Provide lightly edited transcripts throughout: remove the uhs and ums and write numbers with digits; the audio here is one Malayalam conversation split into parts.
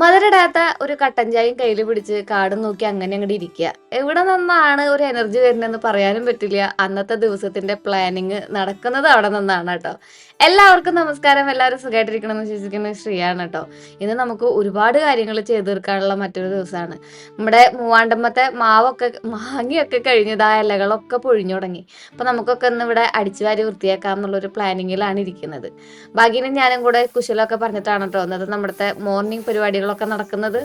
മധുരിടാത്ത ഒരു കട്ടൻ ചായയും കയ്യിൽ പിടിച്ച് കാടും നോക്കി അങ്ങനെ അങ്ങോട്ട് ഇരിക്കുക. എവിടെ നിന്നാണ് ഒരു എനർജി വരുന്നതെന്ന് പറയാനും പറ്റില്ല. അന്നത്തെ ദിവസത്തിന്റെ പ്ലാനിങ് നടക്കുന്നത് അവിടെ നിന്നാണ് കേട്ടോ. എല്ലാവർക്കും നമസ്കാരം. എല്ലാവരും സുഖമായിട്ടിരിക്കണം എന്ന് വിശ്വസിക്കുന്നത് ശ്രീയാണ് കേട്ടോ. ഇന്ന് നമുക്ക് ഒരുപാട് കാര്യങ്ങൾ ചെയ്തു തീർക്കാനുള്ള മറ്റൊരു ദിവസമാണ്. നമ്മുടെ മൂവാണ്ടമ്മത്തെ മാങ്ങയൊക്കെ കഴിഞ്ഞത്, ആ ഇലകളൊക്കെ പൊഴിഞ്ഞു തുടങ്ങി. അപ്പൊ നമുക്കൊക്കെ ഇന്ന് ഇവിടെ അടിച്ചുവാരി വൃത്തിയാക്കാം എന്നുള്ളൊരു പ്ലാനിങ്ങിലാണ് ഇരിക്കുന്നത്. ഭാഗ്യനും ഞാനും കൂടെ കുശലമൊക്കെ പറഞ്ഞിട്ടാണ് കേട്ടോ അന്നത്തെ നമ്മുടെ മോർണിംഗ് പരിപാടികളൊക്കെ നടക്കുന്നത്.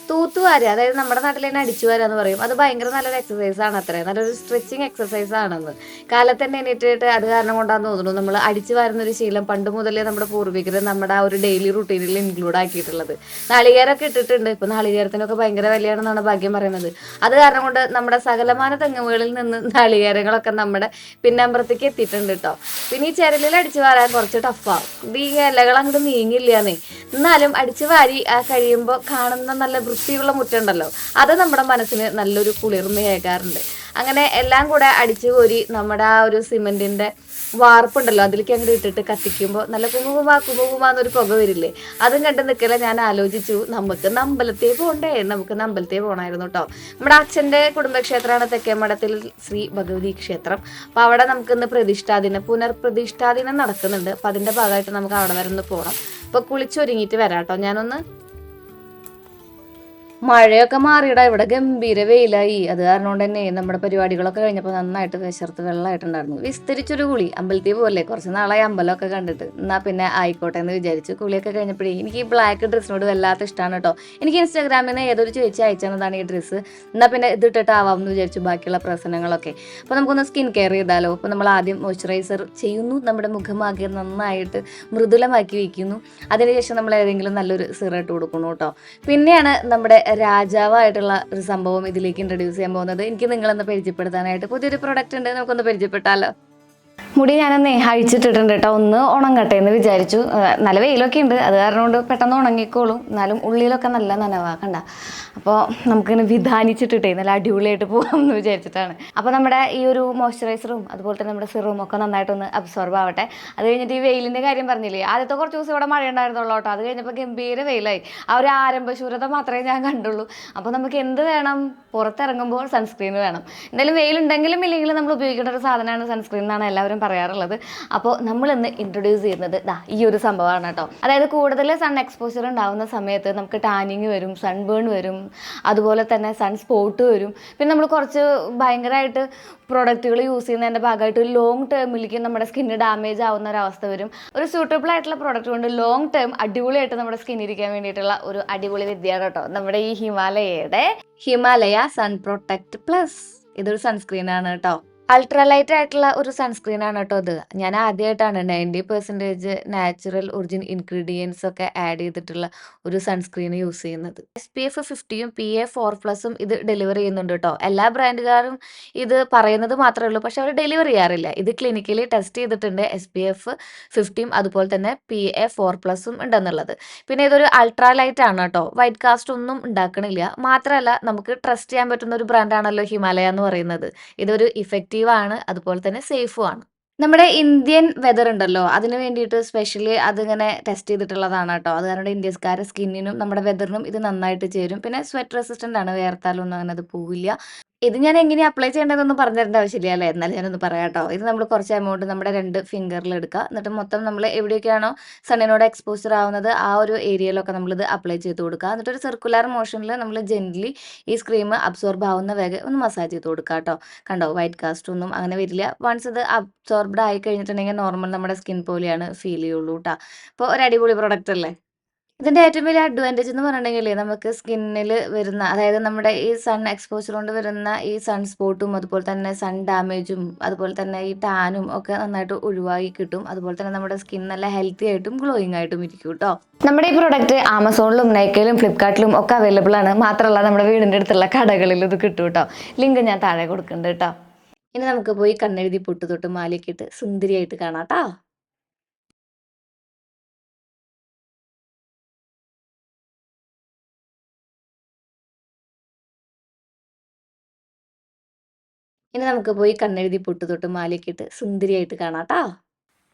തൂത്തുവാരുക, അതായത് നമ്മുടെ നാട്ടിൽ തന്നെ അടിച്ചുവാരുക എന്ന് പറയും. അത് ഭയങ്കര നല്ലൊരു എക്സസൈസ് ആണ്, അത്രേ നല്ലൊരു സ്ട്രെച്ചിങ് എക്സസൈസ് ആണെന്ന്. കാലത്ത് തന്നെ എണീറ്റിട്ട് അത് കാരണം കൊണ്ടാന്ന് തോന്നുന്നു നമ്മൾ അടിച്ചു വാരുന്ന ഒരു ശീലം പണ്ട് മുതലേ നമ്മുടെ പൂർവികർ നമ്മുടെ ആ ഒരു ഡെയിലി റുട്ടീനിൽ ഇൻക്ലൂഡ് ആക്കിയിട്ടുള്ളത്. നാളികേരമൊക്കെ ഇട്ടിട്ടുണ്ട്. ഇപ്പൊ നാളികേരത്തിനൊക്കെ ഭയങ്കര വിലയാണെന്നാണ് ഭാഗ്യം പറയുന്നത്. അത് കാരണം കൊണ്ട് നമ്മുടെ സകലമാന തെങ്ങുകളിൽ നിന്ന് നാളികേരങ്ങളൊക്കെ നമ്മുടെ പിന്നമ്പുറത്തേക്ക് എത്തിയിട്ടുണ്ട് കേട്ടോ. പിന്നെ ഈ ചിരലിൽ അടിച്ചു വാരാൻ കുറച്ച് ടഫാവും. ഈ ഇലകൾ അങ്ങോട്ട് നീങ്ങില്ലാന്നേ. എന്നാലും അടിച്ചു വാരി കഴിയുമ്പോൾ കാണുന്ന നല്ല വൃത്തിയുള്ള മുറ്റുണ്ടല്ലോ, അത് നമ്മുടെ മനസ്സിന് നല്ലൊരു കുളിർമയേകാറുണ്ട്. അങ്ങനെ എല്ലാം കൂടെ അടിച്ചു കോരി നമ്മുടെ ആ ഒരു സിമെന്റിന്റെ വാർപ്പുണ്ടല്ലോ അതിലേക്ക് അങ്ങോട്ട് ഇട്ടിട്ട് കത്തിക്കുമ്പോൾ നല്ല കുമുകുമാന്നൊരു പുക വരില്ലേ. അതും കണ്ട് നിൽക്കല ഞാൻ ആലോചിച്ചു, നമുക്ക് അമ്പലത്തിൽ പോകണ്ടേ, നമുക്ക് അമ്പലത്തിൽ പോകണമായിരുന്നു കേട്ടോ. നമ്മുടെ അച്ഛൻ്റെ കുടുംബക്ഷേത്രമാണ് തെക്കേമഠത്തിൽ ശ്രീ ഭഗവതി ക്ഷേത്രം. അപ്പം അവിടെ നമുക്കിന്ന് പുനർപ്രതിഷ്ഠാദിനം നടക്കുന്നുണ്ട്. അപ്പം അതിൻ്റെ ഭാഗമായിട്ട് നമുക്ക് അവിടെ വരെ ഒന്ന് പോകണം. അപ്പോൾ കുളിച്ചൊരുങ്ങിയിട്ട് വരാം കേട്ടോ ഞാനൊന്ന്. മഴയൊക്കെ മാറിയിടാ, ഇവിടെ ഗംഭീര വെയിലായി. അത് കാരണം കൊണ്ട് തന്നെ നമ്മുടെ പരിപാടികളൊക്കെ കഴിഞ്ഞപ്പോൾ നന്നായിട്ട് വിശർത്ത് വെള്ളമായിട്ടുണ്ടായിരുന്നു. വിസ്തരിച്ചൊരു കുളി, അമ്പലത്തിൽ പോലെ കുറച്ച് നാളായി അമ്പലമൊക്കെ കണ്ടിട്ട്, എന്നാൽ പിന്നെ ആയിക്കോട്ടെ എന്ന് വിചാരിച്ചു. കുളിയൊക്കെ കഴിഞ്ഞപ്പോഴേ എനിക്ക് ഈ ബ്ലാക്ക് ഡ്രസ്സിനോട് വല്ലാത്ത ഇഷ്ടമാണ് കേട്ടോ. എനിക്ക് ഇൻസ്റ്റാഗ്രാമിൽ നിന്ന് ഏതൊരു ചേച്ചി അയച്ചതാണ് ഈ ഡ്രസ്സ്. എന്നാൽ പിന്നെ ഇതിട്ടിട്ടാവാം എന്ന് വിചാരിച്ചു ബാക്കിയുള്ള പ്രശ്നങ്ങളൊക്കെ. അപ്പോൾ നമുക്കൊന്ന് സ്കിൻ കെയർ ചെയ്താലോ. അപ്പോൾ നമ്മൾ ആദ്യം മോയ്സ്ചറൈസർ ചെയ്യുന്നു, നമ്മുടെ മുഖമാകെ നന്നായിട്ട് മൃദുലമാക്കി വയ്ക്കുന്നു. അതിനുശേഷം നമ്മൾ ഏതെങ്കിലും നല്ലൊരു സിറം ഇട്ട് കൊടുക്കുന്നു കേട്ടോ. പിന്നെയാണ് നമ്മുടെ രാജാവായിട്ടുള്ള ഒരു സംഭവം ഇതിലേക്ക് ഇൻട്രൊഡ്യൂസ് ചെയ്യാൻ പോകുന്നത്. എനിക്ക് നിങ്ങളൊന്ന് പരിചയപ്പെടുത്താനായിട്ട് പുതിയൊരു പ്രൊഡക്റ്റ് ഉണ്ട്, നമുക്കൊന്ന് പരിചയപ്പെട്ടാലോ. മുടി ഞാനൊന്ന് അഴിച്ചിട്ടിട്ടുണ്ട് കേട്ടോ, ഒന്ന് ഉണങ്ങട്ടെ എന്ന് വിചാരിച്ചു. നല്ല വെയിലൊക്കെ ഉണ്ട്, അത് കാരണം കൊണ്ട് പെട്ടെന്ന് ഉണങ്ങിക്കോളും. എന്നാലും ഉള്ളിലൊക്കെ നല്ല നനവാക്കണ്ട. അപ്പോൾ നമുക്കിങ്ങനെ വിധാനിച്ചിട്ടിട്ടേ നല്ല അടിപൊളിയായിട്ട് പോകാം എന്ന് വിചാരിച്ചിട്ടാണ്. അപ്പോൾ നമ്മുടെ ഈ ഒരു മോയ്സ്ചറൈസറും അതുപോലെ തന്നെ നമ്മുടെ സിറവും ഒക്കെ നന്നായിട്ടൊന്ന് അബ്സോർബ് ആവട്ടെ. അത് കഴിഞ്ഞിട്ട് ഈ വെയിലിൻ്റെ കാര്യം പറഞ്ഞില്ലേ, ആദ്യത്തെ കുറച്ച് ദിവസം ഇവിടെ മഴ ഉണ്ടായിരുന്നുള്ളൂ കേട്ടോ. അത് കഴിഞ്ഞപ്പോൾ ഗംഭീര വെയിലായി. ആ ഒരു ആരംഭശൂരത മാത്രമേ ഞാൻ കണ്ടുള്ളൂ. അപ്പോൾ നമുക്ക് എന്ത് വേണം, പുറത്തിറങ്ങുമ്പോൾ സൺസ്ക്രീൻ വേണം. എന്തായാലും വെയിലുണ്ടെങ്കിലും ഇല്ലെങ്കിലും നമ്മൾ ഉപയോഗിക്കേണ്ട ഒരു സാധനമാണ് സൺസ്ക്രീൻ എന്നാണ് എല്ലാവരും പറയാറുള്ളത്. അപ്പോൾ നമ്മളിന്ന് ഇൻട്രൊഡ്യൂസ് ചെയ്യുന്നത് ഈ ഒരു സംഭവമാണ് കേട്ടോ. അതായത് കൂടുതൽ സൺ എക്സ്പോഷർ ഉണ്ടാകുന്ന സമയത്ത് നമുക്ക് ടാനിങ് വരും, സൺബേൺ വരും, അതുപോലെ തന്നെ സൺ സ്പോട്ട് വരും. പിന്നെ നമ്മൾ കുറച്ച് ഭയങ്കരമായിട്ട് പ്രോഡക്റ്റുകൾ യൂസ് ചെയ്യുന്നതിൻ്റെ ഭാഗമായിട്ട് ലോങ് ടേമിലേക്ക് നമ്മുടെ സ്കിന്ന് ഡാമേജ് ആവുന്ന ഒരവസ്ഥ വരും. ഒരു സ്യൂട്ടബിൾ ആയിട്ടുള്ള പ്രോഡക്റ്റ് കൊണ്ട് ലോങ് ടേം അടിപൊളിയായിട്ട് നമ്മുടെ സ്കിന്നിരിക്കാൻ വേണ്ടിയിട്ടുള്ള ഒരു അടിപൊളി വിദ്യയാണ് കേട്ടോ നമ്മുടെ ഈ ഹിമാലയ സൺ പ്രൊട്ടക്ട് പ്ലസ്. ഇതൊരു സൺസ്ക്രീനാണ് കേട്ടോ. അൾട്രാലൈറ്റ് ആയിട്ടുള്ള ഒരു സൺസ്ക്രീൻ ആണ് കേട്ടോ ഇത്. ഞാൻ ആദ്യമായിട്ടാണ് 90% നാച്ചുറൽ ഒറിജിൻ ഇൻഗ്രീഡിയൻസ് ഒക്കെ ആഡ് ചെയ്തിട്ടുള്ള ഒരു സൺസ്ക്രീൻ യൂസ് ചെയ്യുന്നത്. SPF 50യും PA4+ഉം ഇത് ഡെലിവർ ചെയ്യുന്നുണ്ട് കേട്ടോ. എല്ലാ ബ്രാൻഡുകാരും ഇത് പറയുന്നത് മാത്രമേ ഉള്ളൂ, പക്ഷെ അവർ ഡെലിവർ ചെയ്യാറില്ല. ഇത് ക്ലിനിക്കലി ടെസ്റ്റ് ചെയ്തിട്ടുണ്ട്, SPF 50യും അതുപോലെ തന്നെ PA4+ഉം ഉണ്ടെന്നുള്ളത്. പിന്നെ ഇതൊരു അൾട്രാലൈറ്റ് ആണ് കേട്ടോ, വൈറ്റ് കാസ്റ്റ് ഒന്നും ഉണ്ടാക്കണില്ല. മാത്രമല്ല നമുക്ക് ട്രസ്റ്റ് ചെയ്യാൻ പറ്റുന്ന ഒരു ബ്രാൻഡാണല്ലോ ഹിമാലയ എന്ന് പറയുന്നത്. ഇതൊരു ആണ്, അതുപോലെ തന്നെ സേഫും ആണ്. നമ്മുടെ ഇന്ത്യൻ വെതർ ഉണ്ടല്ലോ, അതിന് വേണ്ടിയിട്ട് സ്പെഷ്യലി അതിങ്ങനെ ടെസ്റ്റ് ചെയ്തിട്ടുള്ളതാണ് കേട്ടോ. അത് കാരണം ഇന്ത്യക്കാരുടെ സ്കിന്നിനും നമ്മുടെ വെതറിനും ഇത് നന്നായിട്ട് ചേരും. പിന്നെ സ്വെറ്റ് റെസിസ്റ്റന്റ് ആണ്, വേർത്താലൊന്നും അങ്ങനെ അത് പോവില്ല. ഇത് ഞാൻ എങ്ങനെയാണ് അപ്ലൈ ചെയ്യേണ്ടതെന്നൊന്നും പറഞ്ഞു തരേണ്ട ആവശ്യമില്ല അല്ലേ, എന്നാലും ഞാനൊന്ന് പറയാം കേട്ടോ. ഇത് നമ്മൾ കുറച്ച് എമൗണ്ട് നമ്മുടെ 2 ഫിംഗറിൽ എടുക്കുക. എന്നിട്ട് മൊത്തം നമ്മൾ എവിടെയൊക്കെയാണോ സണ്ണിനോട് എക്സ്പോസർ ആവുന്നത് ആ ഒരു ഏരിയയിലൊക്കെ നമ്മളിത് അപ്ലൈ ചെയ്ത് കൊടുക്കുക. എന്നിട്ടൊരു സർക്കുലർ മോഷനിൽ നമ്മൾ ജെന്റ്ലി ഈ ക്രീം അബ്സോർബ് ആവുന്ന വേഗം ഒന്ന് മസാജ് ചെയ്ത് കൊടുക്കുക കേട്ടോ. കണ്ടോ, വൈറ്റ് കാസ്റ്റ് ഒന്നും അങ്ങനെ വരില്ല. വൺസ് ഇത് അബ്സോർബ്ഡ് ആയി കഴിഞ്ഞിട്ടുണ്ടെങ്കിൽ നോർമൽ നമ്മുടെ സ്കിൻ പോലെയാണ് ഫീൽ ചെയ്യുള്ളൂ കേട്ടോ. അപ്പോൾ ഒരു അടിപൊളി പ്രൊഡക്റ്റ് അല്ലേ. ഇതിന്റെ ഏറ്റവും വലിയ അഡ്വാൻറ്റേജ് എന്ന് പറഞ്ഞിട്ടുണ്ടെങ്കിൽ നമുക്ക് സ്കിന്നിൽ വരുന്ന, അതായത് നമ്മുടെ ഈ സൺ എക്സ്പോഷർ കൊണ്ട് വരുന്ന ഈ സൺ സ്പോട്ടും അതുപോലെ തന്നെ സൺ ഡാമേജും അതുപോലെ തന്നെ ഈ ടാനും ഒക്കെ നന്നായിട്ട് ഒഴിവാക്കി കിട്ടും. അതുപോലെ തന്നെ നമ്മുടെ സ്കിൻ നല്ല ഹെൽത്തി ആയിട്ടും ഗ്ലോയിങ് ആയിട്ടും ഇരിക്കും കേട്ടോ. നമ്മുടെ ഈ പ്രോഡക്റ്റ് ആമസോണിലും നൈക്കയിലും ഫ്ലിപ്കാർട്ടിലും ഒക്കെ അവൈലബിൾ ആണ്. മാത്രമല്ല നമ്മുടെ വീടിൻ്റെ അടുത്തുള്ള കടകളിൽ ഇത് കിട്ടും കേട്ടോ. ലിങ്ക് ഞാൻ താഴെ കൊടുക്കുന്നുണ്ട് കേട്ടോ. ഇനി നമുക്ക് പോയി കണ്ണെഴുതി പൊട്ട് തൊട്ട് മാലയൊക്കെ ഇട്ട് സുന്ദരിയായിട്ട് കാണാം കേട്ടോ. ഇനി നമുക്ക് പോയി കണ്ണെഴുതി പൊട്ട് തൊട്ട് മാലയൊക്കെ ഇട്ട് സുന്ദരിയായിട്ട് കാണാം കേട്ടോ.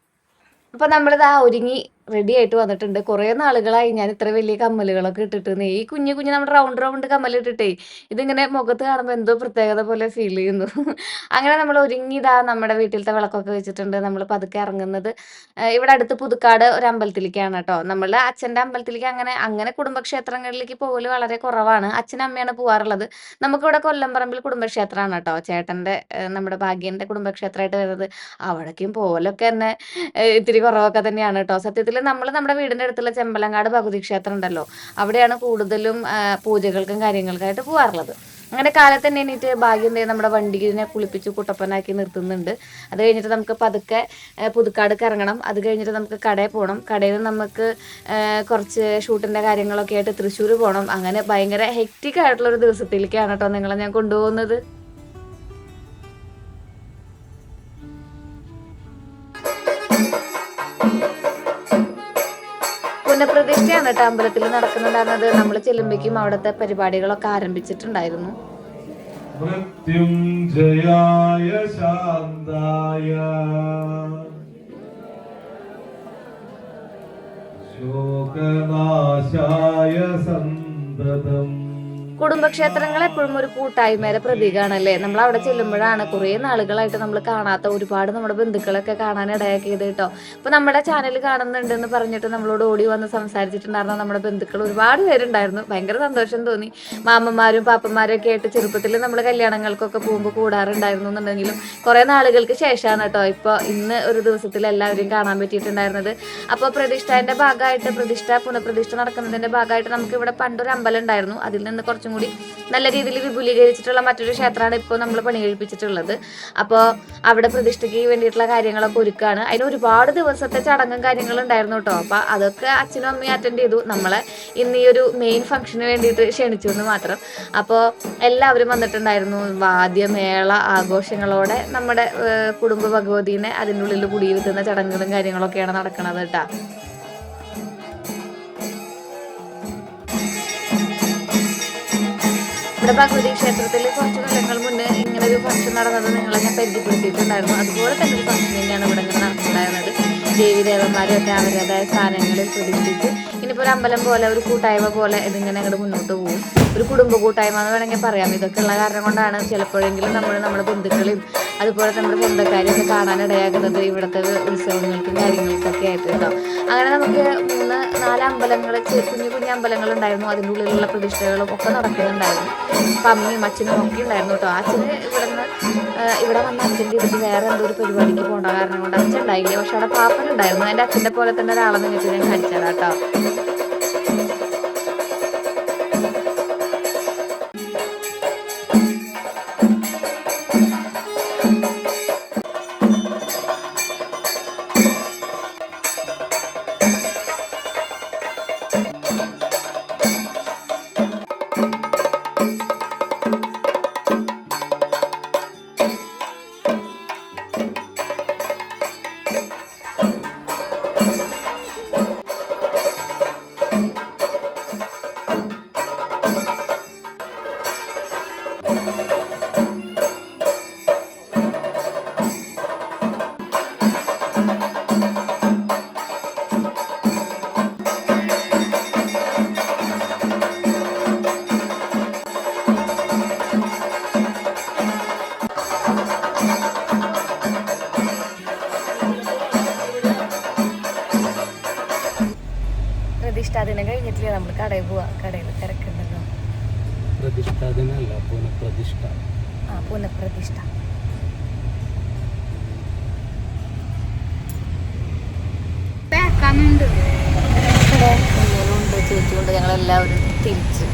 അപ്പൊ നമ്മളിതാ ഒരുങ്ങി റെഡി ആയിട്ട് വന്നിട്ടുണ്ട്. കുറേ നാളുകളായി ഞാൻ ഇത്ര വലിയ കമ്മലുകളൊക്കെ ഇട്ടിട്ട്. ഈ കുഞ്ഞു കുഞ്ഞു നമ്മുടെ റൗണ്ട് റൗണ്ട് കമ്മലിട്ടിട്ടേ ഇതിങ്ങനെ മുഖത്ത് കാണുമ്പോൾ എന്തോ പ്രത്യേകത പോലെ ഫീൽ ചെയ്യുന്നു. അങ്ങനെ നമ്മൾ ഒരുങ്ങി നമ്മുടെ വീട്ടിലത്തെ വിളക്കൊക്കെ വെച്ചിട്ടുണ്ട്. നമ്മൾ പതുക്കെ ഇറങ്ങുന്നത് ഇവിടെ അടുത്ത് പുതുക്കാട് ഒരു അമ്പലത്തിലേക്കാണ് കേട്ടോ. നമ്മളുടെ അച്ഛൻ്റെ അമ്പലത്തിലേക്ക് അങ്ങനെ അങ്ങനെ കുടുംബക്ഷേത്രങ്ങളിലേക്ക് പോകൽ വളരെ കുറവാണ്. അച്ഛനും അമ്മയാണ് പോകാറുള്ളത്. നമുക്കിവിടെ കൊല്ലംപറമ്പിൽ കുടുംബക്ഷേത്രമാണ് കേട്ടോ. ചേട്ടൻ്റെ നമ്മുടെ ഭാഗ്യൻ്റെ കുടുംബക്ഷേത്രമായിട്ട് വരുന്നത്. അവിടേക്കും പോകലൊക്കെ തന്നെ ഇത്തിരി കുറവൊക്കെ തന്നെയാണ് കേട്ടോ. സത്യത്തിൽ നമ്മൾ നമ്മുടെ വീടിൻ്റെ അടുത്തുള്ള ചെമ്പലങ്ങാട് ഭഗവതി ക്ഷേത്രം ഉണ്ടല്ലോ, അവിടെയാണ് കൂടുതലും പൂജകൾക്കും കാര്യങ്ങൾക്കായിട്ട് പോകാറുള്ളത്. അങ്ങനെ കാലത്ത് തന്നെ എണീറ്റ് ഭാഗ്യം നമ്മുടെ വണ്ടിനെ കുളിപ്പിച്ച് കുട്ടപ്പനാക്കി നിർത്തുന്നുണ്ട്. അത് കഴിഞ്ഞിട്ട് നമുക്ക് പതുക്കെ പുതുക്കാടേക്ക് ഇറങ്ങണം. അത് കഴിഞ്ഞിട്ട് നമുക്ക് കടയിൽ പോകണം. കടയിൽ നിന്ന് നമുക്ക് കുറച്ച് ഷൂട്ടിൻ്റെ കാര്യങ്ങളൊക്കെ ആയിട്ട് തൃശ്ശൂർ പോകണം. അങ്ങനെ ഭയങ്കര ഹെക്റ്റിക് ആയിട്ടുള്ളൊരു ദിവസത്തിലേക്കാണ് കേട്ടോ നിങ്ങളെ ഞാൻ കൊണ്ടുപോകുന്നത്. പുനഃപ്രതിഷ്ഠയാണ് കേട്ടോ അമ്പലത്തിൽ നടക്കുന്നുണ്ടായിരുന്നത്. നമ്മൾ ചെല്ലുമ്പോഴേക്കും അവിടുത്തെ പരിപാടികളൊക്കെ ആരംഭിച്ചിട്ടുണ്ടായിരുന്നു. മൃത്യുഞ്ജയായ ശാന്തായ ശോകനാശായ സന്തതം. കുടുംബക്ഷേത്രങ്ങൾ എപ്പോഴും ഒരു കൂട്ടായ്മയുടെ പ്രതീകമാണല്ലേ. നമ്മൾ അവിടെ ചെല്ലുമ്പോഴാണ് കുറേ നാളുകളായിട്ട് നമ്മൾ കാണാത്ത ഒരുപാട് നമ്മുടെ ബന്ധുക്കളൊക്കെ കാണാൻ ഇടയാക്കിയത് കേട്ടോ. ഇപ്പോൾ നമ്മുടെ ചാനൽ കാണുന്നുണ്ടെന്ന് പറഞ്ഞിട്ട് നമ്മളോട് ഓടി വന്ന് സംസാരിച്ചിട്ടുണ്ടായിരുന്ന നമ്മുടെ ബന്ധുക്കൾ ഒരുപാട് പേരുണ്ടായിരുന്നു. ഭയങ്കര സന്തോഷം തോന്നി. മാമന്മാരും പാപ്പന്മാരും ഒക്കെ ആയിട്ട് ചെറുപ്പത്തിൽ നമ്മൾ കല്യാണങ്ങൾക്കൊക്കെ പോകുമ്പോൾ കൂടാറുണ്ടായിരുന്നു എന്നുണ്ടെങ്കിലും കുറേ നാളുകൾക്ക് ശേഷമാണ് കേട്ടോ ഇപ്പോൾ ഇന്ന് ഒരു ദിവസത്തിൽ എല്ലാവരെയും കാണാൻ പറ്റിയിട്ടുണ്ടായിരുന്നത്. അപ്പോൾ പ്രതിഷ്ഠേൻ്റെ ഭാഗമായിട്ട് പുനഃപ്രതിഷ്ഠ നടക്കുന്നതിൻ്റെ ഭാഗമായിട്ട് നമുക്ക് ഇവിടെ പണ്ടൊരു അമ്പലം ഉണ്ടായിരുന്നു. അതിൽ നിന്ന് കുറച്ചും കൂടി നല്ല രീതിയിൽ വിപുലീകരിച്ചിട്ടുള്ള മറ്റൊരു ക്ഷേത്രമാണ് ഇപ്പോൾ നമ്മൾ പണി കഴിപ്പിച്ചിട്ടുള്ളത്. അപ്പോൾ അവിടെ പ്രതിഷ്ഠയ്ക്ക് വേണ്ടിയിട്ടുള്ള കാര്യങ്ങളൊക്കെ ഒരുക്കുകയാണ്. അതിന് ഒരുപാട് ദിവസത്തെ ചടങ്ങും കാര്യങ്ങളും ഉണ്ടായിരുന്നു കേട്ടോ. അപ്പോൾ അതൊക്കെ അച്ഛനും അമ്മയും അറ്റൻഡ് ചെയ്തു. നമ്മളെ ഇന്ന് ഈ ഒരു മെയിൻ ഫംഗ്ഷന് വേണ്ടിയിട്ട് ക്ഷണിച്ചു എന്ന് മാത്രം. അപ്പോൾ എല്ലാവരും വന്നിട്ടുണ്ടായിരുന്നു. വാദ്യമേള ആഘോഷങ്ങളോടെ നമ്മുടെ കുടുംബ ഭഗവതീനെ അതിൻ്റെ ഉള്ളിൽ കുടിയിരുത്തുന്ന ചടങ്ങുകളും കാര്യങ്ങളൊക്കെയാണ് നടക്കുന്നത് കേട്ടോ. ഇവിടെ ഭഗവതി ക്ഷേത്രത്തിൽ കുറച്ച് കൊല്ലങ്ങൾ മുന്നേ ഇങ്ങനെ ഒരു ഫംഗ്ഷൻ നടന്നത് നിങ്ങളെ ഞാൻ പരിചയപ്പെടുത്തിയിട്ടുണ്ടായിരുന്നു. അതുപോലെ തന്നെ ഒരു ഫംഗ്ഷൻ തന്നെയാണ് ഇവിടെ ഇങ്ങനെ നടന്നിട്ടുണ്ടായിരുന്നത്. ദേവീദേവന്മാരെയൊക്കെ അവരുടേതായ സ്ഥാനങ്ങളിൽ പ്രതിഷ്ഠിച്ച് ഇനിയിപ്പോൾ ഒരു അമ്പലം പോലെ ഒരു കൂട്ടായ്മ പോലെ ഇതിങ്ങനെ അങ്ങോട്ട് മുന്നോട്ട് പോകും. ഒരു കുടുംബ കൂട്ടായ്മ എന്ന് വേണമെങ്കിൽ പറയാം. ഇതൊക്കെ ഉള്ള കാരണം കൊണ്ടാണ് ചിലപ്പോഴെങ്കിലും നമ്മുടെ ബന്ധുക്കളെയും അതുപോലെ നമ്മുടെ സ്വന്തക്കാരെയൊക്കെ കാണാനിടയാകുന്നത് ഇവിടുത്തെ ഉത്സവങ്ങൾക്കും കാര്യങ്ങൾക്കൊക്കെ ആയിട്ട് കേട്ടോ. അങ്ങനെ നമുക്ക് 3-4 അമ്പലങ്ങൾ, കുഞ്ഞു കുഞ്ഞു അമ്പലങ്ങളുണ്ടായിരുന്നു. അതിൻ്റെ ഉള്ളിലുള്ള പ്രതിഷ്ഠകളും ഒക്കെ നടക്കുന്നുണ്ടായിരുന്നു. അപ്പം അമ്മയും അച്ഛനും ഒക്കെ ഉണ്ടായിരുന്നു കേട്ടോ. അച്ഛന് ഇവിടെ വന്ന അച്ഛൻ്റെ ഇതിൽ വേറെ എന്തോ ഒരു പരിപാടിക്ക് പോകേണ്ട കാരണം കൊണ്ട് അച്ഛൻ ഉണ്ടായില്ല. പക്ഷെ അവിടെ പാപ്പനുണ്ടായിരുന്നു. എൻ്റെ അച്ഛൻ്റെ പോലെ തന്നെ ഒരാളെ നിങ്ങൾക്ക് ഞാൻ കാണിച്ചതാണ് കേട്ടോ. പ്രതിഷ്ഠാദിനം കഴിഞ്ഞിട്ടില്ല നമ്മൾ കടയിൽ പോവാ. കടയിൽ തിരക്കുണ്ടല്ലോ. പ്രതിഷ്ഠാദിനല്ല, പുനഃപ്രതിഷ്ഠ. പുനഃപ്രതിഷ്ഠ. ചേച്ചിക്കൊണ്ട് ഞങ്ങളെല്ലാവരും തിരിച്ച്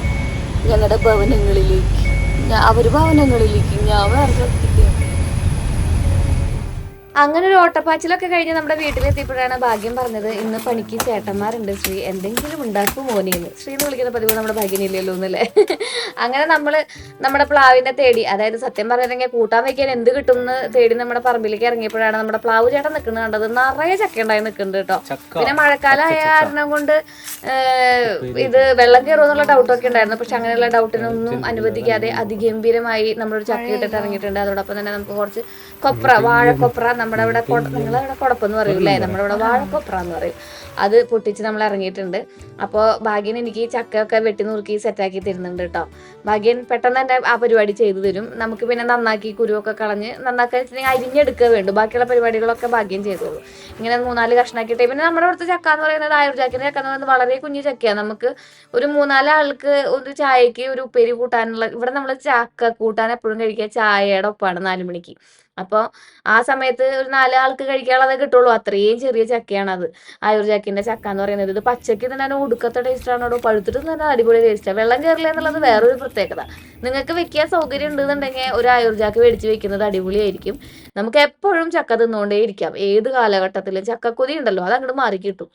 ഞങ്ങളുടെ ഭവനങ്ങളിലേക്ക്, അവർ ഭവനങ്ങളിലേക്ക്, ഞാൻ വേറെ സ്ഥലത്തേക്ക്. അങ്ങനെ ഒരു ഓട്ടപ്പാച്ചിലൊക്കെ കഴിഞ്ഞ് നമ്മുടെ വീട്ടിലെത്തിയപ്പോഴാണ് ഭാഗ്യം പറഞ്ഞത് ഇന്ന് പണിക്ക് ചേട്ടന്മാരുണ്ട്, ശ്രീ എന്തെങ്കിലും ഉണ്ടാക്കും മോനെന്ന്. ശ്രീ എന്ന് വിളിക്കുന്ന പതിവ് നമ്മുടെ ഭാഗ്യനില്ലല്ലോ എന്നല്ലേ. അങ്ങനെ നമ്മുടെ പ്ലാവിനെ തേടി, അതായത് സത്യം പറഞ്ഞിട്ടുണ്ടെങ്കിൽ കൂട്ടാൻ വയ്ക്കാൻ എന്ത് കിട്ടുമെന്ന് തേടി നമ്മുടെ പറമ്പിലേക്ക് ഇറങ്ങിയപ്പോഴാണ് നമ്മുടെ പ്ലാവ് ചേട്ടൻ നിൽക്കുന്നത് കണ്ടത്. നിറയെ ചക്ക ഉണ്ടായി നിൽക്കുന്നുണ്ട് കേട്ടോ. പിന്നെ മഴക്കാലമായ കാരണം കൊണ്ട് ഇത് വെള്ളം കയറുമെന്നുള്ള ഡൗട്ടൊക്കെ ഉണ്ടായിരുന്നു. പക്ഷെ അങ്ങനെയുള്ള ഡൗട്ടിനൊന്നും അനുവദിക്കാതെ അതിഗംഭീരമായി നമ്മളൊരു ചക്ക ഇട്ടിട്ട് ഇറങ്ങിയിട്ടുണ്ട്. അതോടൊപ്പം തന്നെ നമുക്ക് കുറച്ച് കൊപ്ര, വാഴക്കൊപ്ര നമ്മുടെ ഇവിടെ നിങ്ങളവിടെ കുടപ്പെന്ന് പറയൂല്ലേ, നമ്മുടെ ഇവിടെ വാഴക്കൊപ്ര എന്ന് പറയും. അത് പൊട്ടിച്ച് നമ്മൾ ഇറങ്ങിയിട്ടുണ്ട്. അപ്പോൾ ഭാഗ്യൻ എനിക്ക് ചക്കയൊക്കെ വെട്ടി നുറുക്കി സെറ്റാക്കി തരുന്നുണ്ട് കേട്ടോ. ഭാഗ്യൻ പെട്ടെന്ന് തന്നെ ആ പരിപാടി ചെയ്തു തരും. നമുക്ക് പിന്നെ നന്നാക്കി കുരുവൊക്കെ കളഞ്ഞ് നന്നാക്കാൻ വെച്ചിട്ടുണ്ടെങ്കിൽ അരിഞ്ഞെടുക്കുക വേണ്ടു. ബാക്കിയുള്ള പരിപാടികളൊക്കെ ഭാഗ്യം ചെയ്തോളൂ. ഇങ്ങനെ 3-4 കഷ്ണാക്കിയിട്ട് പിന്നെ നമ്മുടെ ഇവിടുത്തെ ചക്ക എന്ന് പറയുന്നത് ആയുർജാക്കിൻ്റെ ചക്ക എന്ന് പറയുന്നത് വളരെ കുഞ്ഞു ചക്കയാണ്. നമുക്ക് ഒരു 3-4 ആൾക്ക് ഒരു ചായക്ക് ഒരു ഉപ്പേരി കൂട്ടാനുള്ള, ഇവിടെ നമ്മൾ ചക്ക കൂട്ടാൻ എപ്പോഴും കഴിക്കുക ചായയുടെ ഒപ്പമാണ് 4 മണിക്ക്. അപ്പോൾ ആ സമയത്ത് ഒരു 4 ആൾക്ക് കഴിക്കാനുള്ളതേ കിട്ടുള്ളൂ. അത്രയും ചെറിയ ചക്കയാണത് ആയുർജാക്കിൻ്റെ ചക്ക എന്ന് പറയുന്നത്. ഇത് പച്ചയ്ക്ക് തന്നെ ഒടുക്കത്തെ ടേസ്റ്റാണോ, പഴുത്തിട്ട് തന്നെ അടിപൊളി ടേസ്റ്റാണ്. വെള്ളം കയറില്ല എന്നുള്ളത് വേറൊരു പ്രത്യേകത. നിങ്ങൾക്ക് വെക്കാൻ സൗകര്യം ഉണ്ടെന്നുണ്ടെങ്കിൽ ഒരു ആയുർജാക്ക് മേടിച്ച് വെക്കുന്നത് അടിപൊളിയായിരിക്കും. നമുക്ക് എപ്പോഴും ചക്ക തിന്നുകൊണ്ടേ ഇരിക്കാം. ഏത് കാലഘട്ടത്തിലും ചക്കക്കൊതി ഉണ്ടല്ലോ, അത് അങ്ങോട്ട് മാറി കിട്ടും.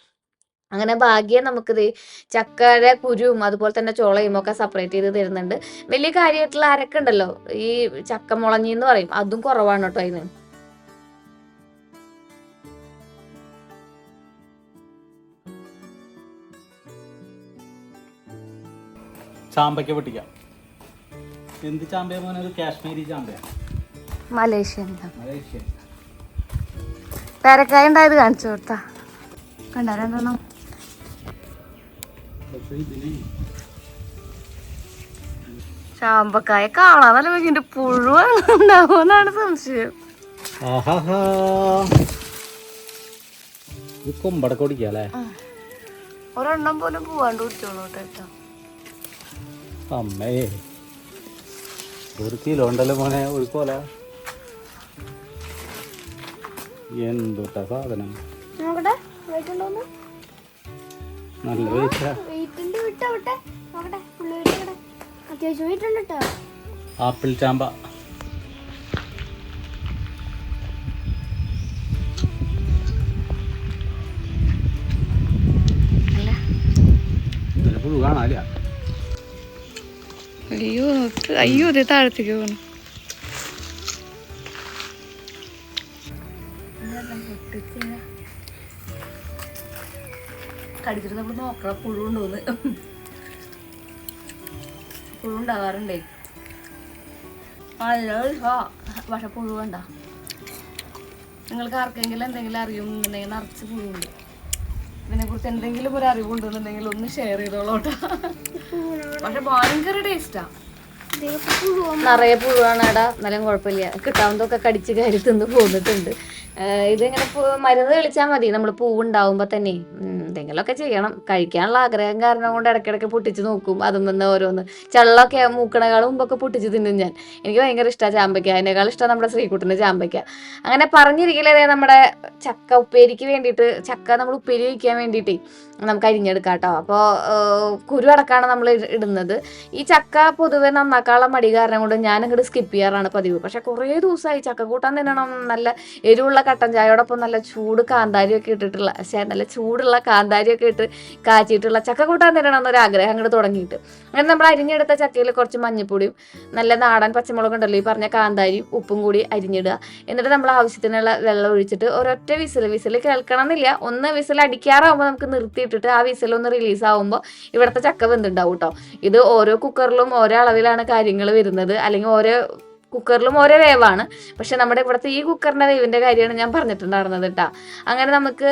അങ്ങനെ ഭാഗ്യം നമുക്കിത് ചക്കയുടെ കുരുവും അതുപോലെ തന്നെ ചുളയും ഒക്കെ സെപ്പറേറ്റ് ചെയ്ത് തരുന്നുണ്ട്. വലിയ കാര്യമായിട്ടുള്ള അരക്കുണ്ടല്ലോ, ഈ ചക്ക മുളഞ്ഞി എന്ന് പറയും, അതും കുറവാണ് കേട്ടോ അതിന്. ചാമ്പയ്ക്ക പൊട്ടിക്കാം. എന്ത് ചാമ്പയ മോനെ? അത് കാശ്മീരി ചാമ്പയ, മലേഷ്യൻ മലേഷ്യൻ. പേരക്കായ ഉണ്ടായത് കാണിച്ചു കൊടുത്താ കണ്ടാരോ? ചാമ്പക്കായ കാണാൻ നല്ല ഭംഗിയുണ്ട്, പുഴുവാണ് ഉണ്ടാവുമെന്നാണ് സംശയം. കൊമ്പടക്ക ഓടിക്കല്ലേ? ഒരെണ്ണം പോലും പോവാണ്ട് കുടിച്ചോളൂ കേട്ടോ. അമ്മേ 1 കിലോ ഉണ്ടല്ലോ മോനെ, ഒരു കോല. എന്തുട്ടാ സാധനം, നല്ല ആപ്പിൾ ചാമ്പ. പുഴു കാണാല്ല. അയ്യോ അയ്യോ, ഇത് താഴത്തേക്ക് പോകണം. കടിച്ചിട്ട് നമ്മൾ നോക്കണം പുഴുണ്ടോന്ന്. പുഴുണ്ടാകാറുണ്ടേ, പക്ഷെ പുഴുവണ്ട. നിങ്ങൾക്ക് ആർക്കെങ്കിലും എന്തെങ്കിലും അറിയുന്നുണ്ടെങ്കിൽ നിറച്ച് പുഴുണ്ട്. ഇതിനെക്കുറിച്ച് എന്തെങ്കിലും ഒരു അറിവുണ്ടെന്നുണ്ടെങ്കിൽ ഒന്ന് ഷെയർ ചെയ്തോളൂട്ടാ. പക്ഷെ ഭയങ്കര ടേസ്റ്റാ, നിറയെ പുഴുവാണ് ഇടാ. എന്നാലും കുഴപ്പമില്ല, കിട്ടാവുന്നതൊക്കെ കടിച്ച് കയറി തിന്ന് പോന്നിട്ടുണ്ട്. ഇതിങ്ങനെ മരുന്ന് തെളിച്ചാൽ മതി. നമ്മൾ പൂവുണ്ടാവുമ്പോൾ തന്നെ എന്തെങ്കിലുമൊക്കെ ചെയ്യണം. കഴിക്കാനുള്ള ആഗ്രഹം കാരണം കൊണ്ട് ഇടയ്ക്കിടയ്ക്ക് പൊട്ടിച്ച് നോക്കും. അതും വന്ന് ഓരോന്ന് ചള്ളൊക്കെ മൂക്കണേക്കാളും മുമ്പൊക്കെ പൊട്ടിച്ച് തിന്നും ഞാൻ. എനിക്ക് ഭയങ്കര ഇഷ്ടമാണ് ചാമ്പയ്ക്ക. അതിനേക്കാൾ ഇഷ്ടം നമ്മുടെ ശ്രീകുട്ടൻ്റെ ചാമ്പയ്ക്ക. അങ്ങനെ പറഞ്ഞിരിക്കലേ നമ്മുടെ ചക്ക ഉപ്പേരിക്ക് വേണ്ടിയിട്ട്, ചക്ക നമ്മൾ ഉപ്പേരി വയ്ക്കാൻ വേണ്ടിയിട്ട് നമുക്ക് അരിഞ്ഞെടുക്കാം കേട്ടോ. അപ്പോൾ കുരു അടക്കാണ് നമ്മൾ ഇടുന്നത്. ഈ ചക്ക പൊതുവെ നന്നാക്കാനുള്ള മടി കാരണം കൊണ്ട് ഞാൻ അങ്ങോട്ട് സ്കിപ്പ് ചെയ്യാറാണ് പതിവ്. പക്ഷെ കുറേ ദിവസമായി ചക്ക കൂട്ടാൻ തിന്നണം. നല്ല എരിവുള്ള കട്ടൻ ചായയോടൊപ്പം നല്ല ചൂട് കാന്താരിയൊക്കെ ഇട്ടിട്ടുള്ള, നല്ല ചൂടുള്ള കാന്താരിയൊക്കെ ഇട്ട് കാച്ചിട്ടുള്ള ചക്ക കൂട്ടാൻ തിന്നണം എന്നൊരു ആഗ്രഹം അങ്ങോട്ട് തുടങ്ങിയിട്ട്. അങ്ങനെ നമ്മൾ അരിഞ്ഞെടുത്ത ചക്കയിൽ കുറച്ച് മഞ്ഞപ്പൊടിയും നല്ല നാടൻ പച്ചമുളക് ഉണ്ടല്ലോ, ഈ പറഞ്ഞ കാന്താരിയും ഉപ്പും കൂടി അരിഞ്ഞിടുക. എന്നിട്ട് നമ്മൾ ആവശ്യത്തിനുള്ള വെള്ളം ഒഴിച്ചിട്ട് ഒരൊറ്റ വിസിൽ കേൾക്കണം എന്നില്ല, ഒന്ന് വിസിൽ അടിക്കാറാകുമ്പോൾ നമുക്ക് നിർത്തിയിട്ടിട്ട് ആ വിസിലൊന്ന് റിലീസ് ആകുമ്പോൾ ഇവിടുത്തെ ചക്ക വെന്തുണ്ടാവും കേട്ടോ. ഇത് ഓരോ കുക്കറിലും ഓരോ അളവിലാണ് കാര്യങ്ങൾ വരുന്നത്, അല്ലെങ്കിൽ ഓരോ കുക്കറിലും ഓരോ വേവാണ്. പക്ഷെ നമ്മുടെ ഇവിടുത്തെ ഈ കുക്കറിൻ്റെ വേവിൻ്റെ കാര്യമാണ് ഞാൻ പറഞ്ഞിട്ടുണ്ടായിരുന്നത് കേട്ടോ. അങ്ങനെ നമുക്ക്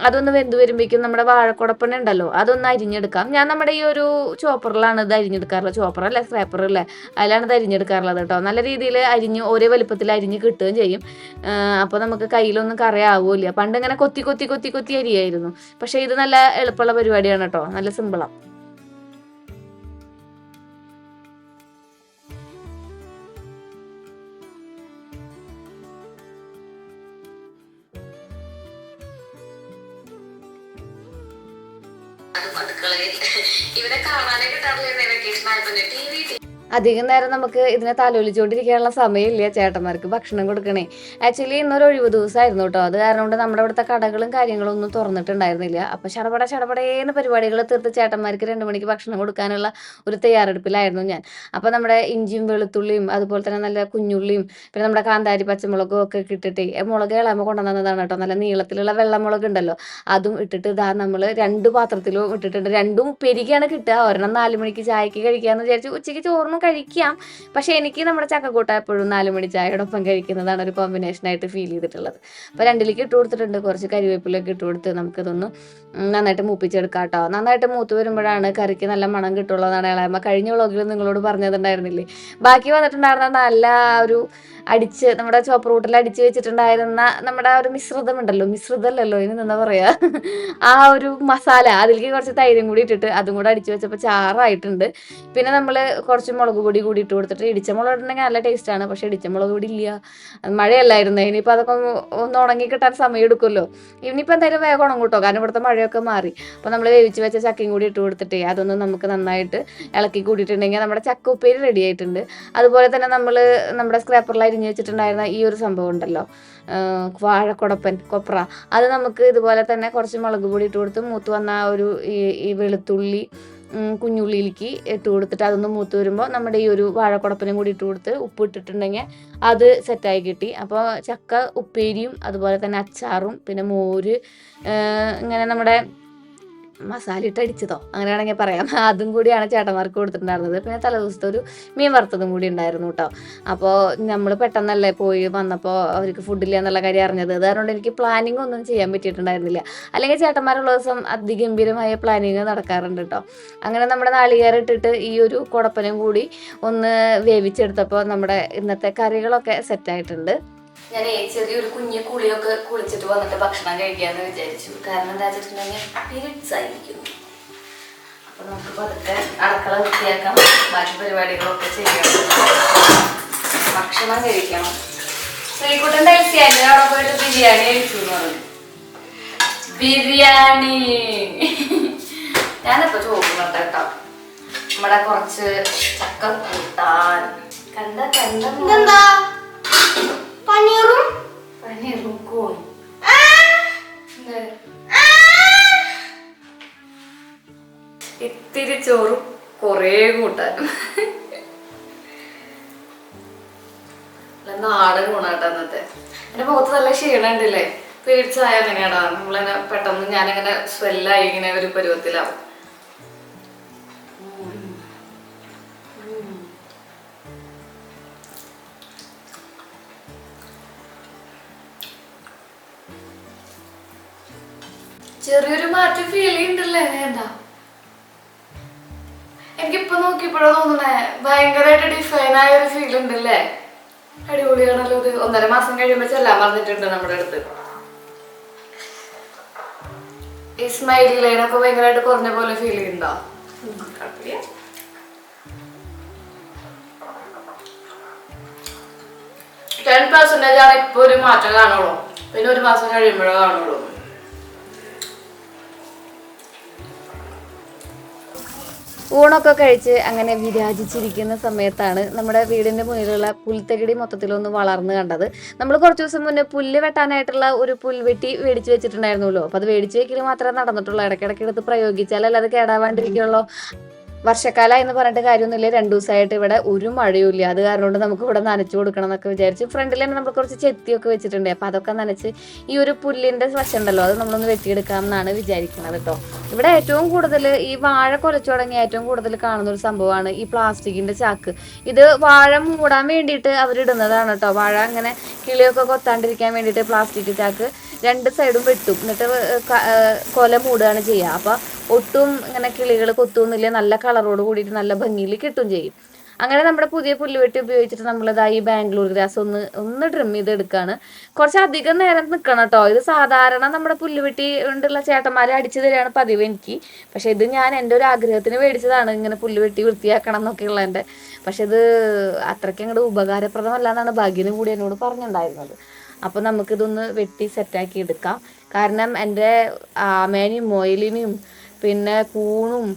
അതൊന്ന് വെന്ത് വരുമ്പോഴേക്കും നമ്മുടെ വാഴക്കുടപ്പണ ഉണ്ടല്ലോ അതൊന്ന് അരിഞ്ഞെടുക്കാം. ഞാൻ നമ്മുടെ ഈ ഒരു ചോപ്പറിലാണ് ഇത് അരിഞ്ഞെടുക്കാറുള്ളത്. ചോപ്പറല്ലേ, സ്ക്രാപ്പറല്ലേ, അതിലാണ് ഇത് അരിഞ്ഞെടുക്കാറുള്ളത് കേട്ടോ. നല്ല രീതിയിൽ അരിഞ്ഞ് ഒരേ വലുപ്പത്തിൽ അരിഞ്ഞ് കിട്ടുകയും ചെയ്യും. അപ്പോൾ നമുക്ക് കയ്യിലൊന്നും കറയാവില്ല. പണ്ട് ഇങ്ങനെ കൊത്തി കൊത്തി കൊത്തി കൊത്തി അരിയായിരുന്നു. പക്ഷേ ഇത് നല്ല എളുപ്പമുള്ള പരിപാടിയാണ് കേട്ടോ, നല്ല സിമ്പിളാണ്. ഇവരെ കാണാനേ കിട്ടാറില്ല വെക്കേഷൻ ആയപ്പോ ടി വി. അധികം നേരം നമുക്ക് ഇതിനെ തലോലിച്ചുകൊണ്ടിരിക്കാനുള്ള സമയമില്ല ചേട്ടന്മാർക്ക് ഭക്ഷണം കൊടുക്കണേ. ആക്ച്വലി ഇന്നൊരു ഒഴിവ് ദിവസമായിരുന്നു കേട്ടോ. അത് കാരണം കൊണ്ട് നമ്മുടെ ഇവിടുത്തെ കടകളും കാര്യങ്ങളും ഒന്നും തുറന്നിട്ടുണ്ടായിരുന്നില്ല. അപ്പോൾ ചടപടേന്ന് പരിപാടികൾ തീർത്ത് ചേട്ടന്മാർക്ക് 2 മണിക്ക് ഭക്ഷണം കൊടുക്കാനുള്ള ഒരു തയ്യാറെടുപ്പിലായിരുന്നു ഞാൻ. അപ്പോൾ നമ്മുടെ ഇഞ്ചിയും വെളുത്തുള്ളിയും അതുപോലെ തന്നെ നല്ല കുഞ്ഞുള്ളിയും പിന്നെ നമ്മുടെ കാന്താരി പച്ചമുളകും ഒക്കെ ഇട്ടിട്ട്, മുളക് ഇളമ കൊണ്ടുവന്നതാണ് കേട്ടോ, നല്ല നീളത്തിലുള്ള വെള്ളമുളക് ഉണ്ടല്ലോ, അതും ഇട്ടിട്ട് ഇതാ നമ്മൾ 2 പാത്രത്തിലും ഇട്ടിട്ടുണ്ട്. 2 ഉപ്പേരിക്കാണ് കിട്ടുക. ഒരെണ്ണം 4 മണിക്ക് ചായക്ക് കഴിക്കാമെന്ന് വിചാരിച്ചു. ഉച്ചയ്ക്ക് ചോറിനും കഴിക്കാം. പക്ഷെ എനിക്ക് നമ്മുടെ ചക്കക്കൂട്ട എപ്പോഴും 4 മണി ചായയോടൊപ്പം കഴിക്കുന്നതാണ് ഒരു കോമ്പിനേഷനായിട്ട് ഫീൽ ചെയ്തിട്ടുള്ളത്. അപ്പോൾ രണ്ടിലേക്ക് ഇട്ട് കൊടുത്തിട്ടുണ്ട്, കുറച്ച് കരിവേപ്പിലൊക്കെ ഇട്ട് കൊടുത്ത് നമുക്കിതൊന്ന് നന്നായിട്ട് മൂപ്പിച്ചെടുക്കാം കേട്ടോ. നന്നായിട്ട് മൂത്ത് വരുമ്പോഴാണ് കറിക്ക് നല്ല മണം കിട്ടുള്ളൂ എന്നാണ് ഇളയമ്മ കഴിഞ്ഞ വ്ളോഗിൽ നിങ്ങളോട് പറഞ്ഞിട്ടുണ്ടായിരുന്നില്ലേ. ബാക്കി വന്നിട്ടുണ്ടായിരുന്ന നല്ല ഒരു നമ്മുടെ ചോപ്പർ റൂട്ടിൽ അടിച്ച് വെച്ചിട്ടുണ്ടായിരുന്ന നമ്മുടെ ഒരു മിശ്രിതമല്ലല്ലോ ഇനി എന്താ പറയാ, ആ ഒരു മസാല, അതിലേക്ക് കുറച്ച് തൈരും കൂടി ഇട്ടിട്ട് അതും കൂടെ അടിച്ച് വെച്ചപ്പോൾ ചാറായിട്ടുണ്ട്. പിന്നെ നമ്മൾ കുറച്ച് മുളക് പൊടി കൂടി ഇട്ട് കൊടുത്തിട്ട്, ഇടിച്ച മുളക് ഇട്ടുണ്ടെങ്കിൽ നല്ല ടേസ്റ്റാണ്. പക്ഷെ ഇടിച്ച മുളക് പൊടി ഇല്ല, മഴയല്ലായിരുന്നു. ഇനിയിപ്പോൾ അതൊക്കെ ഒന്ന് ഉണങ്ങി കിട്ടാൻ സമയം എടുക്കുമല്ലോ. ഇനിയിപ്പോൾ എന്തായാലും വേഗം ഉണങ്ങും കേട്ടോ, കാരണം ഇവിടുത്തെ മഴയൊക്കെ മാറി. അപ്പോൾ നമ്മൾ വേവിച്ച് വെച്ച ചക്കയും കൂടി ഇട്ട് കൊടുത്തിട്ട് അതൊന്ന് നമുക്ക് നന്നായിട്ട് ഇളക്കി കൂട്ടിയിട്ടുണ്ടെങ്കിൽ നമ്മുടെ ചക്ക ഉപ്പേരി റെഡി ആയിട്ടുണ്ട്. അതുപോലെ തന്നെ നമ്മൾ നമ്മുടെ സ്ക്രാപ്പറിൽ അരിഞ്ഞ് വെച്ചിട്ടുണ്ടായിരുന്ന ഈ ഒരു സംഭവം ഉണ്ടല്ലോ, കൊപ്ര, അത് നമുക്ക് ഇതുപോലെ തന്നെ കുറച്ച് മുളക് പൊടി ഇട്ട് കൊടുത്ത് മൂത്ത് വന്ന ഒരു ഈ വെളുത്തുള്ളി കുഞ്ഞുള്ളിയിലേക്ക് ഇട്ട് കൊടുത്തിട്ട് അതൊന്ന് മൂത്ത് വരുമ്പോൾ നമ്മുടെ ഈ ഒരു വാഴക്കുടപ്പനും കൂടി ഇട്ട് കൊടുത്ത് ഉപ്പ് ഇട്ടിട്ടുണ്ടെങ്കിൽ അത് സെറ്റായി കിട്ടി. അപ്പോൾ ചക്ക ഉപ്പേരിയും അതുപോലെ തന്നെ അച്ചാറും പിന്നെ മോര്, ഇങ്ങനെ നമ്മുടെ മസാല ഇട്ട് അടിച്ചതോ അങ്ങനെ വേണമെങ്കിൽ പറയാം, അതും കൂടിയാണ് ചേട്ടന്മാർക്ക് കൊടുത്തിട്ടുണ്ടായിരുന്നത്. പിന്നെ തലേദിവസത്തെ ഒരു മീൻ വറുത്തതും കൂടി ഉണ്ടായിരുന്നു കേട്ടോ. അപ്പോൾ നമ്മൾ പെട്ടെന്നല്ലേ പോയി വന്നപ്പോൾ അവർക്ക് ഫുഡില്ല എന്നുള്ള കാര്യം അറിഞ്ഞത്. അതുകൊണ്ട് എനിക്ക് പ്ലാനിങ് ഒന്നും ചെയ്യാൻ പറ്റിയിട്ടുണ്ടായിരുന്നില്ല. അല്ലെങ്കിൽ ചേട്ടന്മാരുള്ള ദിവസം അതിഗംഭീരമായ പ്ലാനിങ് നടക്കാറുണ്ട് കേട്ടോ. അങ്ങനെ നമ്മുടെ നാളികേരം ഇട്ടിട്ട് ഈ ഒരു കുടപ്പനും കൂടി ഒന്ന് വേവിച്ചെടുത്തപ്പോൾ നമ്മുടെ ഇന്നത്തെ കറികളൊക്കെ സെറ്റായിട്ടുണ്ട്. ഞാൻ ചെറിയൊരു കുഞ്ഞു കുളിയൊക്കെ കുളിച്ചിട്ട് വന്നിട്ട് ഭക്ഷണം കഴിക്കാമെന്ന് വിചാരിച്ചു. കാരണം എന്താ വെച്ചിട്ടുണ്ടെങ്കിൽ പീരിയഡ്സ് ആയിരിക്കുന്നു. അപ്പോൾ നമുക്ക് പതുക്കെ അടുക്കള വൃത്തിയാക്കാം, ബാക്കി പരിപാടികളൊക്കെ ചെയ്യണം, ഭക്ഷണം കഴിക്കണം. ശ്രീകുട്ടൻ്റെ എൽസിയാൻ്റെ അവിടെ പോയിട്ട് ബിരിയാണി കഴിച്ചു എന്ന് പറഞ്ഞു. ബിരിയാണി ഞാനിപ്പോൾ ചോദിക്കുന്നുണ്ട് കേട്ടോ. നമ്മുടെ കുറച്ച് ചക്ക കൂട്ടാൻ കണ്ട പനീറും കോൺ ഇത്തിരി ചോറും കുറേ കൂട്ടാനും. നാടൻ ഗുണാട്ടോ അന്നത്തെ. എൻ്റെ മുഖത്ത് നല്ല ക്ഷീണം ഉണ്ടല്ലേ, പീരീഡ്സ് ആയ അങ്ങനെയാടാ, നമ്മളിങ്ങനെ പെട്ടെന്ന് ഞാനിങ്ങനെ സ്വെല്ലായി ഇങ്ങനെ ഒരു പരുവത്തിലാവും. ചെറിയൊരു മാറ്റം ഫീൽ ചെയ്യുന്നുണ്ടല്ലേ? എന്താ എനിക്കിപ്പോ നോക്കിയപ്പോഴോ തോന്നണേ, ഭയങ്കരമായിട്ട് ഡിഫൈൻ ആയ ഒരു ഫീൽ ഉണ്ടല്ലേ. അടിപൊളിയാണല്ലോ ഇത്. 1.5 മാസം കഴിയുമ്പോ ചെല്ലാൻ പറഞ്ഞിട്ടുണ്ട് നമ്മുടെ അടുത്ത്. ഈ സ്മൈലി ലൈനൊക്കെ ഭയങ്കരമായിട്ട് കുറഞ്ഞ പോലെ ഫീൽ ചെയ്യുന്നുണ്ടോ? 10% ആണ് ഇപ്പൊ ഒരു മാറ്റം കാണുള്ളൂ, പിന്നെ 1 മാസം കഴിയുമ്പോഴേ കാണുള്ളൂ. ഊണൊക്കെ കഴിച്ച് അങ്ങനെ വിരാജിച്ചിരിക്കുന്ന സമയത്താണ് നമ്മുടെ വീടിൻ്റെ മുന്നിലുള്ള പുൽത്തകിടി മൊത്തത്തിലൊന്ന് വളർന്നു കണ്ടത്. നമ്മൾ കുറച്ച് ദിവസം മുന്നേ പുല്ല് വെട്ടാനായിട്ടുള്ള ഒരു പുൽവെട്ടി മേടിച്ച് വെച്ചിട്ടുണ്ടായിരുന്നല്ലോ. അപ്പോൾ അത് മേടിച്ച് വെക്കൽ മാത്രമേ നടന്നിട്ടുള്ളൂ. ഇടയ്ക്കിടയ്ക്ക് എടുത്ത് പ്രയോഗിച്ചാലല്ല അത് കേടാവാണ്ടിരിക്കുള്ളൂ. വർഷക്കാലം എന്ന് പറഞ്ഞിട്ട് കാര്യമൊന്നുമില്ല, 2 ദിവസമായിട്ട് ഇവിടെ ഒരു മഴയുമില്ല. അത് കാരണം കൊണ്ട് നമുക്ക് ഇവിടെ നനച്ചു കൊടുക്കണം എന്നൊക്കെ വിചാരിച്ച് ഫ്രണ്ടിൽ തന്നെ നമ്മൾ കുറച്ച് ചെത്തിയൊക്കെ വെച്ചിട്ടുണ്ട്. അപ്പോൾ അതൊക്കെ നനച്ച് ഈ ഒരു പുല്ലിൻ്റെ വശം ഉണ്ടല്ലോ, അത് നമ്മളൊന്ന് വെട്ടിയെടുക്കാം എന്നാണ് വിചാരിക്കുന്നത് കേട്ടോ. ഇവിടെ ഏറ്റവും കൂടുതൽ ഈ വാഴ കുലച്ചു തുടങ്ങി ഏറ്റവും കൂടുതൽ കാണുന്ന ഒരു സംഭവമാണ് ഈ പ്ലാസ്റ്റിക്കിൻ്റെ ചാക്ക്. ഇത് വാഴ മൂടാൻ വേണ്ടിയിട്ട് അവരിടുന്നതാണ് കേട്ടോ. വാഴ അങ്ങനെ കിളിയൊക്കെ കൊത്താണ്ടിരിക്കാൻ വേണ്ടിയിട്ട് പ്ലാസ്റ്റിക് ചാക്ക് 2 സൈഡും വെട്ടും, എന്നിട്ട് കൊല മൂടുകയാണ് ചെയ്യുക. അപ്പോൾ ഒട്ടും ഇങ്ങനെ കിളികൾ കൊത്തുന്നില്ല, നല്ല കളറോട് കൂടിയിട്ട് നല്ല ഭംഗിയിൽ കിട്ടും ചെയ്യും. അങ്ങനെ നമ്മുടെ പുതിയ പുല്ലുവെട്ടി ഉപയോഗിച്ചിട്ട് നമ്മളിതായി ഈ ബാംഗ്ലൂർ ഗ്രാസ് ഒന്ന് ട്രിം ചെയ്തെടുക്കുകയാണ്. കുറച്ചധികം നേരം നിൽക്കണം കേട്ടോ. ഇത് സാധാരണ നമ്മുടെ പുല്ലുവെട്ടി കൊണ്ടുള്ള ചേട്ടന്മാരെ അടിച്ചു തരികയാണ് പതിവ് എനിക്ക്. പക്ഷേ ഇത് ഞാൻ എൻ്റെ ഒരു ആഗ്രഹത്തിന് മേടിച്ചതാണ്, ഇങ്ങനെ പുല്ലുവെട്ടി വൃത്തിയാക്കണം എന്നൊക്കെയുള്ള എൻ്റെ. പക്ഷെ ഇത് അത്രയ്ക്ക് അങ്ങോട്ട് ഉപകാരപ്രദമല്ല എന്നാണ് ഭാഗ്യനും കൂടി എന്നോട് പറഞ്ഞിട്ടുണ്ടായിരുന്നത്. അപ്പോൾ നമുക്കിതൊന്ന് വെട്ടി സെറ്റാക്കി എടുക്കാം. കാരണം എൻ്റെ ആമേനെയും മൊയിലിനെയും പിന്നെ കൂണും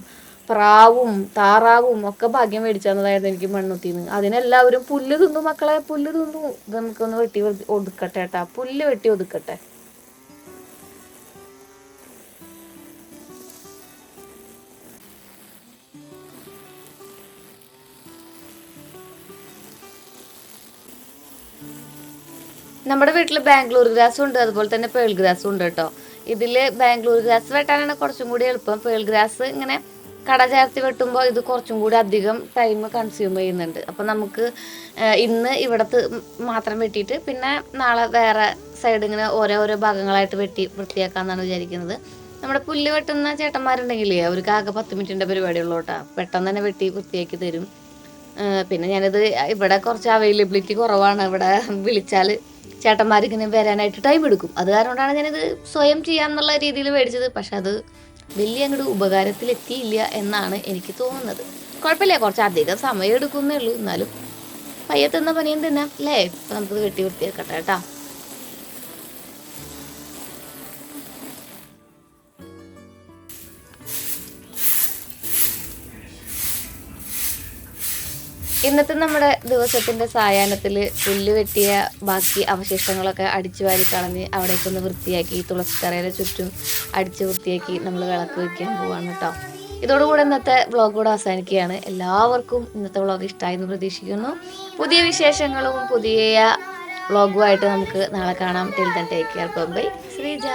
പ്രാവും താറാവും ഒക്കെ ഭാഗ്യം മേടിച്ചു തന്നതായിരുന്നു എനിക്ക് മണ്ണുത്തിന്ന്. അതിനെല്ലാവരും പുല്ല് തിന്നു മക്കളെ, പുല്ല് തിന്നു. ഇത് നമുക്കൊന്ന് വെട്ടി ഒതുക്കട്ടെ കേട്ടാ, പുല്ല് വെട്ടി ഒതുക്കട്ടെ. നമ്മുടെ വീട്ടിൽ ബാംഗ്ലൂർ ഗ്രാസും ഉണ്ട്, അതുപോലെ തന്നെ പേൾ ഗ്രാസും ഉണ്ട് കേട്ടോ. ഇതിൽ ബാംഗ്ലൂർ ഗ്രാസ് വെട്ടാനാണ് കുറച്ചും കൂടി എളുപ്പം. പേൾ ഗ്രാസ് ഇങ്ങനെ കട ചേർത്ത് വെട്ടുമ്പോൾ ഇത് കുറച്ചും കൂടി അധികം ടൈം കൺസ്യൂം ചെയ്യുന്നുണ്ട്. അപ്പം നമുക്ക് ഇന്ന് ഇവിടത്ത് മാത്രം വെട്ടിയിട്ട് പിന്നെ നാളെ വേറെ സൈഡ് ഇങ്ങനെ ഓരോ ഭാഗങ്ങളായിട്ട് വെട്ടി വൃത്തിയാക്കാമെന്നാണ് വിചാരിക്കുന്നത്. നമ്മുടെ പുല്ല് വെട്ടുന്ന ചേട്ടന്മാരുണ്ടെങ്കിലേ അവർക്ക് ആകെ 10 മിനിറ്റിൻ്റെ പരിപാടിയുള്ളൂ കേട്ടോ. പെട്ടെന്ന് തന്നെ വെട്ടി വൃത്തിയാക്കി തരും. പിന്നെ ഞാനിത് ഇവിടെ കുറച്ച് അവൈലബിലിറ്റി കുറവാണ്. ഇവിടെ വിളിച്ചാൽ ചേട്ടന്മാരിങ്ങനെ വരാനായിട്ട് ടൈം എടുക്കും. അത് കാരണമാണ് ഞാനിത് സ്വയം ചെയ്യാമെന്നുള്ള രീതിയിൽ മേടിച്ചത്. പക്ഷെ അത് വലിയ അങ്ങോട്ട് ഉപകാരത്തിലെത്തിയില്ല എന്നാണ് എനിക്ക് തോന്നുന്നത്. കുഴപ്പമില്ല, കുറച്ച് അധികം സമയം എടുക്കുന്നേ ഉള്ളൂ. എന്നാലും പയ്യത്തെന്ന പനിയും തിന്നാം അല്ലേ. ഇപ്പം നമുക്കിത് വെട്ടി വൃത്തിയാക്കട്ടെ കേട്ടോ. ഇന്നത്തെ നമ്മുടെ ദിവസത്തിൻ്റെ സായാഹ്നത്തിൽ പുല്ല് വെട്ടിയ ബാക്കി അവശിഷ്ടങ്ങളൊക്കെ അടിച്ചു വാരി കളഞ്ഞ് അവിടേക്കൊന്ന് വൃത്തിയാക്കി തുളസിത്തറയുടെ ചുറ്റും അടിച്ച് വൃത്തിയാക്കി നമ്മൾ വിളക്ക് വയ്ക്കാൻ പോവാണ് കേട്ടോ. ഇതോടുകൂടെ ഇന്നത്തെ വ്ളോഗ് കൂടെ അവസാനിക്കുകയാണ്. എല്ലാവർക്കും ഇന്നത്തെ വ്ളോഗ് ഇഷ്ടമായെന്ന് പ്രതീക്ഷിക്കുന്നു. പുതിയ വിശേഷങ്ങളും പുതിയ വ്ളോഗുമായിട്ട് നമുക്ക് നാളെ കാണാം. Till then take care. Bye. Sreeja.